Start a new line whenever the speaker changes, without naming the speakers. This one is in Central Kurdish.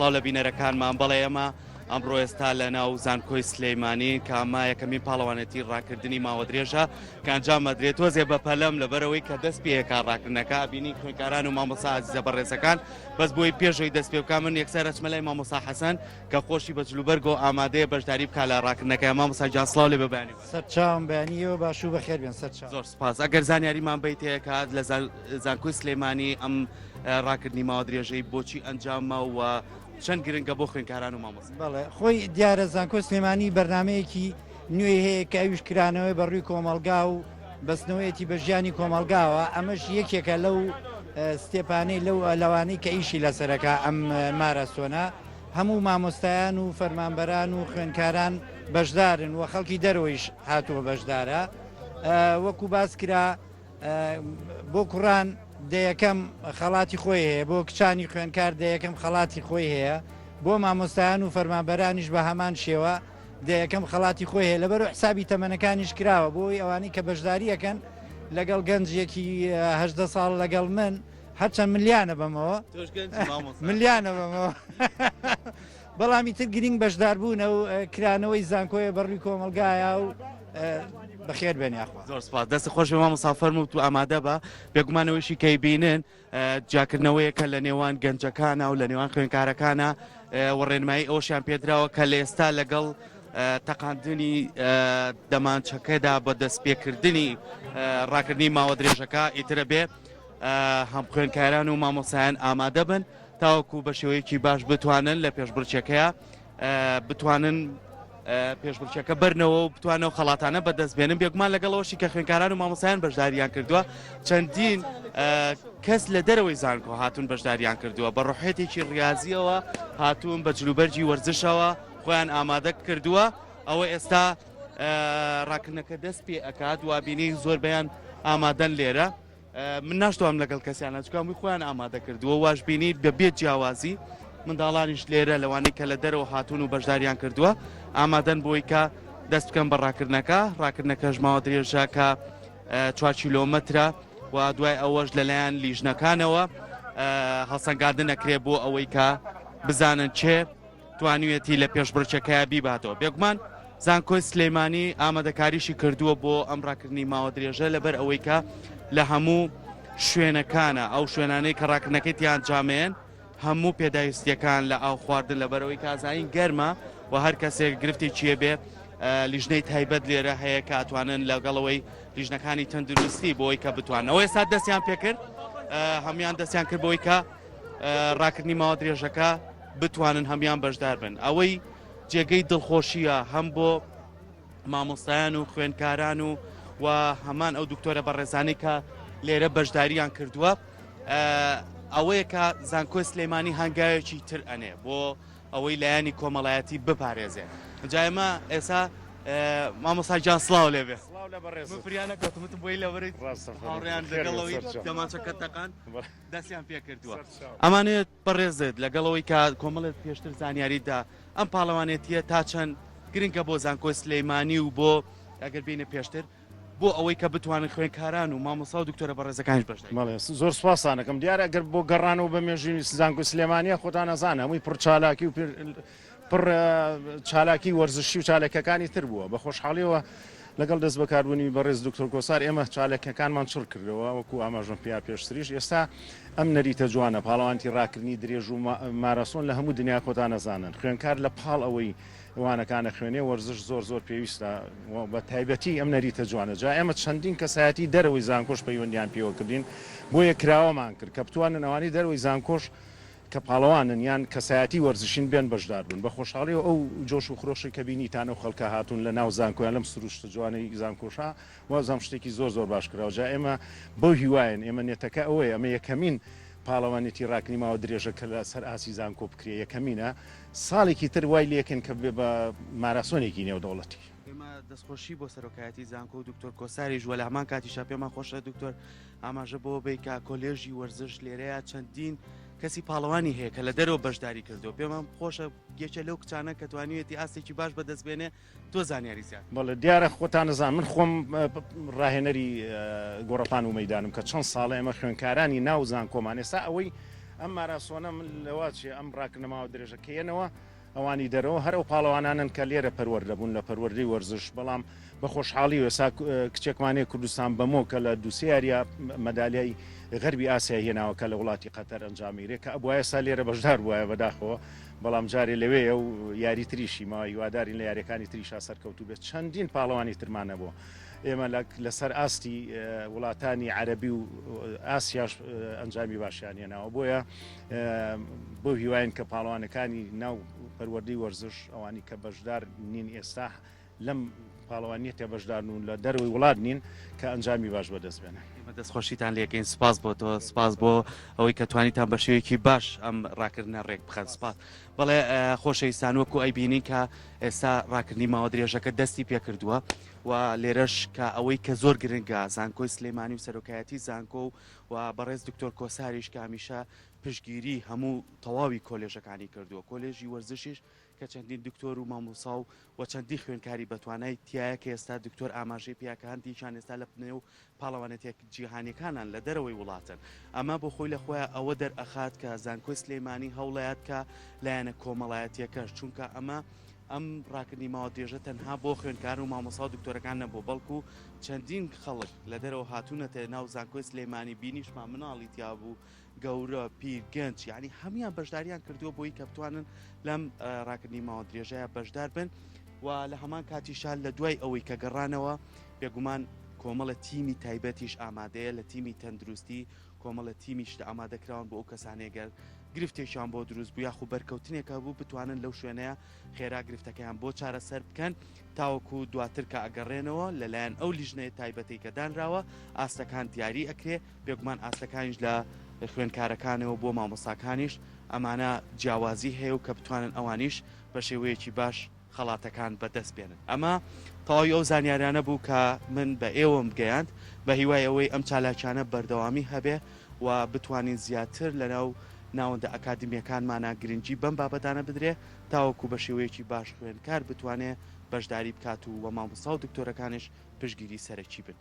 سڵاو لە بینەرەکانمان بەڵێ ئێمە ئەمڕۆ ئێستا لە ناو زانکۆی سلەیمانی کە ئەمە یەکەمین پاڵەوانێتی ڕاکردنی ماوە درێژە کانجام مەدرێت تۆزێ بە پەلەم لەبەرەوەی کە دەست پێیەکە ڕاکردنەکە بینی خوێنکاران و مامۆستا عەزیزە بەڕێزەکان بەس بۆی پێشەوەی دەست پێ بکەم من یەکسەر ئەچمە لای مامۆستا حەسەن کە خۆشی بەجلوبەرگۆ ئامادەیە بەشداری بکات لە ڕاکردنەکەی مامۆستا جان سڵاو لێ ببیانێ
سەرچاوم بەیانیەوە باش و بەخێر بێن سەرچاو
زۆر سپاس ئەگەر زانیاریمان بیت هەیە کات لە زانکۆی سلەیمانی ئەم ڕاکردنی ماوە درێژەی بۆچی ئەنجامە و چەند گرنگە بۆ خوێنکاران و مامۆستا
بەڵێ خۆی دیارە زانکۆ سلێمانی بەرنمەیەکی نوێی هەیە کە ئەویش کرانەوەی بەڕووی کۆمەلگا و بەستنەوەیەتی بە ژیانی کۆمەلگاوە ئەمەش یەکێکە لەو ستێپانەی لەو لەوانەی کە ئیشی لەسەرەکە ئەم مارەسۆنە هەموو مامۆستایان و فەرمانبەران و خوێنکاران بەشدارن و خەڵکی دەرەوەیش هاتووە بەشدارە وەکو باس کرا بۆ کوڕان دەیەکەم خەڵاتی خۆی هەیە بۆ کچانی خوێنکار دەیەکەم خەڵاتی خۆی هەیە بۆ مامۆستایان و فەرمانبەرانیش بە هەمان شێوە دەیەکەم خەڵاتی خۆی هەیە لەبەر حسابی تەمەنەکانیش کراوە بۆی ئەوانەی کە بەشداریەکەن لەگەڵ گەنجێکی 18 ساڵ لەگەڵ من هەرچەند ملیانە بەمەوە ملیانە بەمەوە بەڵامی تر گرنگ بەشدار بوونە و کرانەوەی زانکۆیە بەڕووی کۆمەلگایە و بەخێر بێن یاخوا
زۆر سپاس دەست خۆش بێ مامۆستا و تو ئامادە بە بێگومانەوەیشی کەی بینن جاکردنەوەیەکە لە نێوان گەنجەکانە و لە نێوان خوێنکارەکانە وەڕێنمایی ئەوشیان پێدراوە کە لە ئێستا لەگەڵ تەقاندنی دەمانچەکەدا بە دەستپێکردنی ڕاکردنی ماوە درێژەکە ئیترە بێ هەم خوێنکاران و مامۆسایان ئامادە بن تاوەکو بە شێوەیەکی باش بتوانن لە پێشبڕکێکەیە بتوانن پێشبڕکێکە بەرنەوە و بتوانەوە خەڵاتانە بەدەست بێنن بێگومان لەگەڵەوەشی کە خوێنکاران و مامۆسایان بەشداریان کردووە چەندین کەس لە دەرەوەی زانکۆ هاتوون بەشداریان کردووە بە ڕۆحێتێکی ڕاضیەوە هاتوون بە جلوبەرجی وەرزشەوە خۆیان ئامادە کردووە ئەوە ئێستا ڕاکردنەکە دەست پێ ئەکات و بینی زۆر بەیان ئامادەن لێرە من ناشتوام لەگەڵ کەسیانە چکامی خۆیان ئامادە کردووە واش بینی بەبێت جیاوازی منداڵانیش لێرە لەوانەی کە لە دەرەوە هاتوون و بەشداریان کردووە ئامادەن بۆی کە دەست بکەم بە ڕاکردنەکە ژماوە درێژە کە 4 کیلۆمەترە و دوای ئەوەش لەلایەن لیژنەکانەوە هەڵسەنگاندن ئەکرێ بۆ ئەوەی کە بزانن چێ توانوێتی لە پێشبڕکێکەکە بیباتەوە بێگومان زانکۆی سلەیمانی ئامادەکاریشی کردووە بۆ ئەم ڕاکردنی ماوە درێژە لەبەر ئەوەی کە لە هەموو شوێنەکانە ئەو شوێنانەی کە ڕاکردنەکەی تیان جامێن هەموو پێداویستیەکان لە ئاو خواردن لەبەرەوەی کازاین گەرمە و هەر کەسێک گرفتی چیە بێ لیژنەی تایبەت لێرە هەیە کە ئەتوانن لەگەڵەوەی لیژنەکانی تەندروستی بۆی کە بتوانەوە ئێستا دەستیان پێکرد هەمویان دەستیان کرد بۆی کە ڕاکردنی ماوە درێژەکە بتوانن هەمویان بەشدار بن ئەوەی جێگەی دڵخۆشیە هەم بۆ مامۆستایان و خوێنکاران و هەمان ئەو دکتۆرە بەڕێزانەی کە لێرە بەشداریان کردووە ئەوەیە کە زانکۆی سلەیمانی هەنگاوێکی تر ئەنێ بۆ ئەوەی لایەنی کۆمەڵایەتی بپارێزێ جایمە ئێستا مامۆستا جان سڵاو لێبێ بفریانە کەوتمتم بۆی لەبەری هاوڕێیان لەگەڵەوەی دەمانچەکە تەقان دەستیان پێ کردووە ئەمانێت بەڕێزت لەگەڵەوەی کە کۆمەڵێت پێشتر زانیاریدا ئەم پاڵەوانێتیە تا چەند گرنگە بۆ زانکۆی سلەیمانی و بۆ ئەگەر بینە پێشتر بۆ ئەوەی کە بتوانن خوێنکاران و مامۆستا و دکتۆرە بەڕێزەکانیش بەشدار
زۆر سوپاسانەکەم دیارە ئەگەر بۆ گەڕانەوە بە مێژووی زانکۆی سلێمانیە خۆتان نەزانە هەمووی پڕ چالاکی و پڕ چالاکی وەرزشی و چالەکەکانی تر بووە بە خۆشحاڵیەوە لەگەڵ دەست بەکاربوونی بەڕێز دکتۆر کۆسار ئێمە چالەکەکانمان چڕ کردەوە وەکو ئاماژەم پێیا پێشتریش ئێستا ئەم نەریتە جوانە پاڵەوانتی ڕاکردنی درێژ و مارەسۆن لە هەموو دنیا خۆتان نەزانن خوێنکار لە پاڵ ئەوەی وانەکانە خوێنێ وەرزش زۆر پێویستە بە تایبەتی ئەم نەریتە جوانە جا ئێمە چەندین کەسایەتی دەرەوەی زانکۆش پەیوەندیان پێوەکردین بۆ یەکراوەمان کرد کە بتوانن ئەوانی دەرەوەی زانکۆش کە پاڵەوانن یان کەسایەتی وەرزشین بێن بەشدار بوون بە خۆشحاڵیەوە ئەو جۆش و خڕۆشی کە بینیتانە و خەڵکە هاتوون لە ناو زانکۆیان لەم سروشتە جوانەی زانکۆشا وازام شتێکی زۆر باش کراوە جا ئێمە بۆ هیوایەن ئێمە نێتەکە ئەوەیە ئەمە یەکەمین پاڵەوانێتی ڕاکردنی ماوە درێژە کە لە سەر ئاسی زانکۆ بکرێ یەکەمینە ساڵێکی تر وای لێکن کە بێ بە ماراسۆنێکی نێودەوڵەتی
ئێمە دەستخۆشی بۆ سەرۆکایەتی زانکۆ و دکتۆر کۆساریش وە لە هەمان کاتیشا پێمان خۆشە دکتۆر ئاماژە بۆ بیکا کۆلێژی وەرزش لێرەیە چەندین کەسی پاڵەوانی هەیە کە لە دەرەوە بەشداری کردو پێمان خۆشە گێچە لەو کچانە کە توانیوێتی ئاستێکی باش بەدەستبێنێ تۆ زانیاری زیاد
بەڵێ دیارە خۆتان نەزان من خۆم ڕاهێنەری گۆڕەپان و مەدانم کە چەند ساڵە ئێمە خوێنکارانی ناو زانکۆمان ئێستا ئەوەی ئەم ماراسۆنە من لەواچێ ئەم ڕاکنەماوە درێژەکەیەنەوە ئەوانی دەرەوە هەرو پاڵەوانانن کە لێرە پەروەردەبوون لە پەروەردەی وەرزش بەڵام بە خۆشحاڵی وێسا کچێکمانەیە کوردستان بەمۆ کە لە دووسیاریا مەدالیای غەربی ئاسیا هێناوە کە لە وڵاتی قەتەر ئەنجامیرێ کە ئەبوایە سا لێرە بەشدار بووە بەداخەوە بەڵام جارێ لەوەیە و یاری تریشی ماوە هیوادارین لە یاریەکانی تریشا سەرکەوتو بێت چەندین پاڵەوانی ترمانە بۆ ئێمە لەسەر ئاستی وڵاتانی عەرەبی و ئاسیاش ئەنجامی باشیان هێناوە بۆیە بۆ هیواین کە پاڵەوانەکانی ناو پەروەردەی وەرزش ئەوانی کە بەشدار نین ئێستا لەم پاڵەوانیەتە بەشدار و لە دەروی وڵات نین کە ئەنجامی باش بەدەست بێنە.
دەستخۆشیتان لێگەین سپاس بۆ تۆ سپاس بۆ ئەوەی کە توانیتان بە شێوەیەکی باش ئەم ڕاکردنە ڕێک بخەن سپاس بەڵێ خۆشەویستان وەکو ئەیبینین کە ئێستا ڕاکردنی ماوە درێژەکە دەستی پێکردووە و لێرەش کە ئەوەی کە زۆر گرنگە زانکۆی سلێمانی و سەرۆکایەتی زانکۆ و بەڕێز دکتۆر کۆساریش کە هەمیشە پشتگیری هەموو تەواوی کۆلێژەکانی کردووە کۆلێژی وەرزشیش کە چەندین دکتۆر و مامۆسا و چەندی خوێنکاری بەتوانای تایە کە ئێستا دکتۆر ئاماژەی پیاکەهاندیشان ئێستا لە پنێ و پاڵەوانێتێک جیهانیەکانان لە دەرەوەی وڵاتن ئەمە بۆ خۆی لە خۆیان ئەوە دەرئەخات کە زانکۆی سلێمانی هەوڵەیەت کە لایەنە کۆمەڵایەتیەکەش چونکە ئەم ڕاکردنی ماوە درێژە تەنها بۆ خوێنکار و مامۆسا و دکتۆرەکان نەبوو بەڵکو چەندین خەڵک لە دەرەوە هاتوونەتە ناو زانکۆی سلێمانی بینیشمان مناڵی تیا بوو گەورە پیر گەنج یعنی هەمویان بەشداریان کردووە بۆی کە بتوانن لەم ڕاکردنی ماوە درێژەیە بەشدار بن و لە هەمان کاتیشان لە دوای ئەوەی کە گەڕانەوە بێگومان کۆمەڵە تیمی تایبەتیش ئامادەیە لە تیمی تەندروستی کۆمەڵە تیمیشتە ئامادەکراون بۆ ئەو کەسانێگەر گرفتێکیان بۆ دروست بوو یاخو بەرکەوتنێکە بوو بتوانن لەو شوێنەیە خێرا گرفتەکەیان بۆ چارەسەر بکەن تاوەکو دواتر کە ئەگەڕێنەوە لەلایەن ئەو لیژنەیە تایبەتی کە دانراوە ئاستەکان دیاری ئەکرێ بێگومان ئاستەکانیش لە خوێنکارەکانەوە بۆ مامۆساکانیش ئەمانە جیاوازی هەیە و کە بتوانن ئەوانیش بە شێوەیەکی باش خەڵاتەکان بەدەست بێنن ئەمە تەواوی ئەو زانیاریانە بوو کە من بە ئێوەم گەیاند بە هیوای ئەوەی ئەم چالاکیانە بەردەوامی هەبێ و بتوانین زیاتر لەناو ناوەندە ئەکادمیەکانمانە گرنگی بەم بابەتانە بدرێ تاوەکو بە شێوەیەکی باش خوێنکار بتوانێت بەشداری بکات و مامۆستا و دکتۆرەکانش پشتگیری سەرەکی بن.